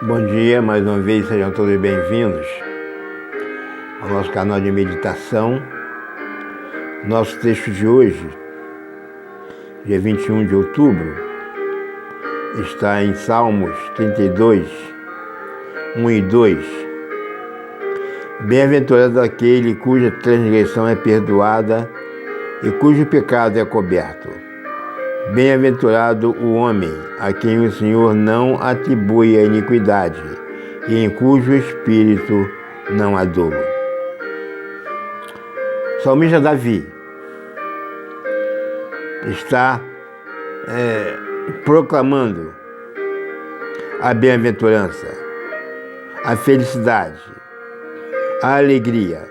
Bom dia, mais uma vez, sejam todos bem-vindos ao nosso canal de meditação. Nosso texto de hoje, dia 21 de outubro, está em Salmos 32, 1 e 2. Bem-aventurado aquele cuja transgressão é perdoada e cujo pecado é coberto. Bem-aventurado o homem a quem o Senhor não atribui a iniquidade e em cujo espírito não há dolo. O salmista Davi está proclamando a bem-aventurança, a felicidade, a alegria.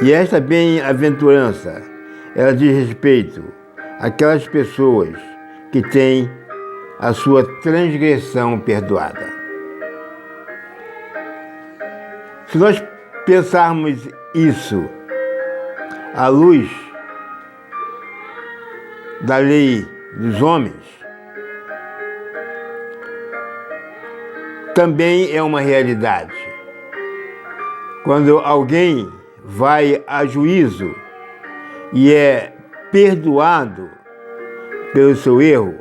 E esta bem-aventurança, ela diz respeito àquelas pessoas que têm a sua transgressão perdoada. Se nós pensarmos isso à luz da lei dos homens, também é uma realidade. Quando alguém vai a juízo e é perdoado pelo seu erro,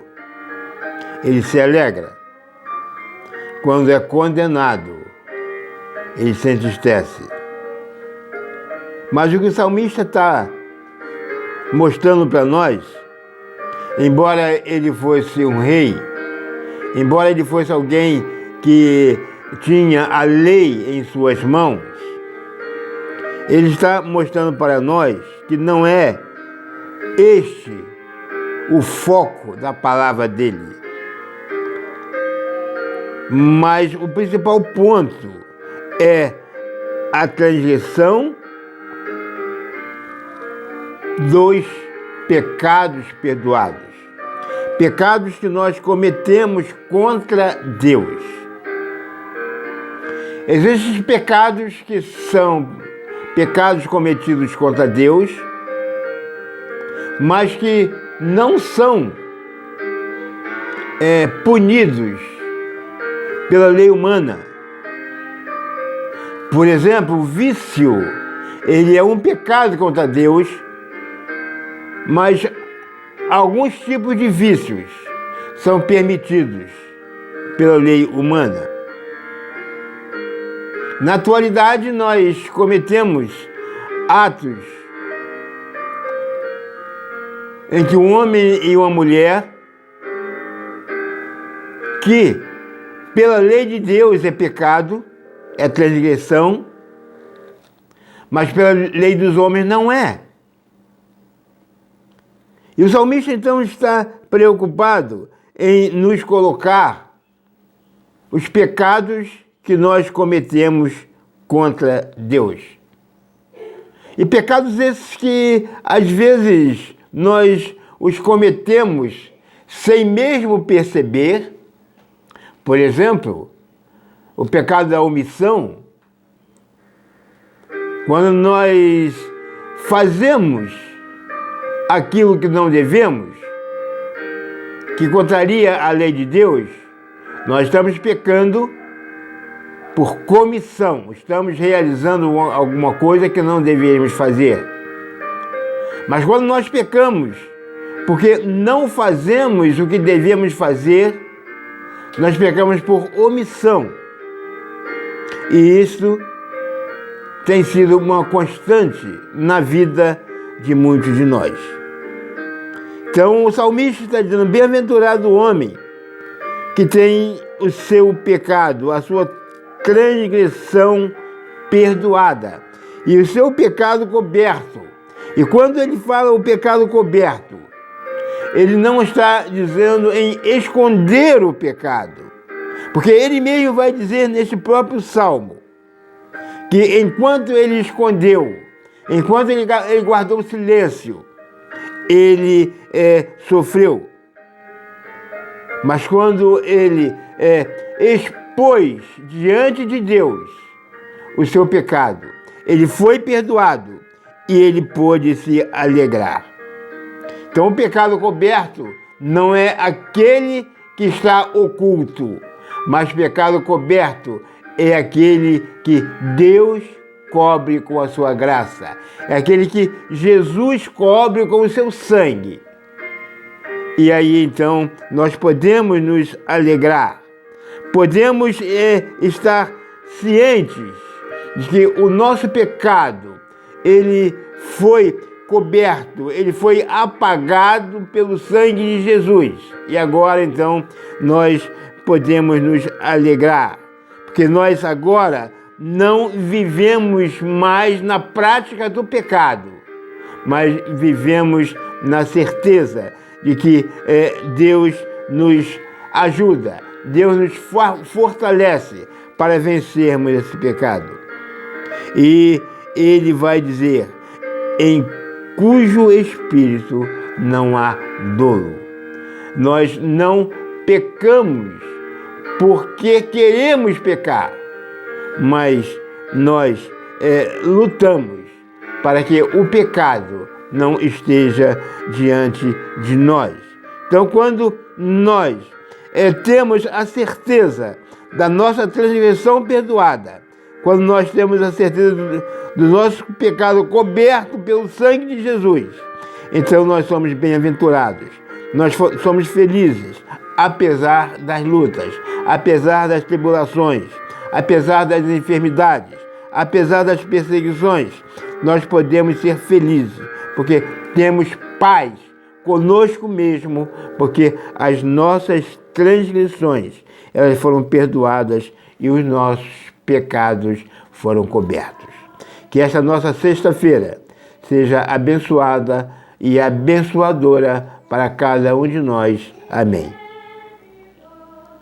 ele se alegra. Quando é condenado, ele se entristece. Mas o que o salmista está mostrando para nós, embora ele fosse um rei, embora ele fosse alguém que tinha a lei em suas mãos, ele está mostrando para nós que não é este o foco da palavra dele. Mas o principal ponto é a transgressão dos pecados perdoados. Pecados que nós cometemos contra Deus. Existem pecados que são pecados cometidos contra Deus, mas que não são punidos pela lei humana. Por exemplo, o vício, ele é um pecado contra Deus, mas alguns tipos de vícios são permitidos pela lei humana. Na atualidade, nós cometemos atos em que um homem e uma mulher, que pela lei de Deus é pecado, é transgressão, mas pela lei dos homens não é. E o salmista então está preocupado em nos colocar os pecados que nós cometemos contra Deus. E pecados esses que às vezes nós os cometemos sem mesmo perceber. Por exemplo, o pecado da omissão, quando nós fazemos aquilo que não devemos, que contraria a lei de Deus, nós estamos pecando por comissão, estamos realizando alguma coisa que não deveríamos fazer. Mas quando nós pecamos porque não fazemos o que devemos fazer, nós pecamos por omissão. E isso tem sido uma constante na vida de muitos de nós. Então o salmista está dizendo: bem-aventurado o homem que tem o seu pecado, a sua transgressão perdoada e o seu pecado coberto. E quando ele fala o pecado coberto, ele não está dizendo em esconder o pecado, porque ele mesmo vai dizer nesse próprio salmo que enquanto ele escondeu, enquanto ele guardou silêncio, ele sofreu. Mas quando ele expôs diante de Deus o seu pecado, ele foi perdoado e ele pôde se alegrar. Então o pecado coberto não é aquele que está oculto, mas pecado coberto é aquele que Deus cobre com a sua graça. É aquele que Jesus cobre com o seu sangue. E aí, então, nós podemos nos alegrar. Podemos estar cientes de que o nosso pecado, ele foi coberto, ele foi apagado pelo sangue de Jesus. E agora, então, nós podemos nos alegrar, porque nós agora não vivemos mais na prática do pecado, mas vivemos na certeza de que Deus nos ajuda, Deus nos fortalece para vencermos esse pecado. E ele vai dizer, em cujo espírito não há dolo. Nós não pecamos porque queremos pecar, mas nós lutamos para que o pecado não esteja diante de nós. Então, quando nós temos a certeza da nossa transgressão perdoada, quando nós temos a certeza do nosso pecado coberto pelo sangue de Jesus, então nós somos bem-aventurados, nós somos felizes, apesar das lutas, apesar das tribulações, apesar das enfermidades, apesar das perseguições, nós podemos ser felizes, porque temos paz conosco mesmo, porque as nossas transgressões, elas foram perdoadas e os nossos pecados foram cobertos. Que esta nossa sexta-feira seja abençoada e abençoadora para cada um de nós. Amém.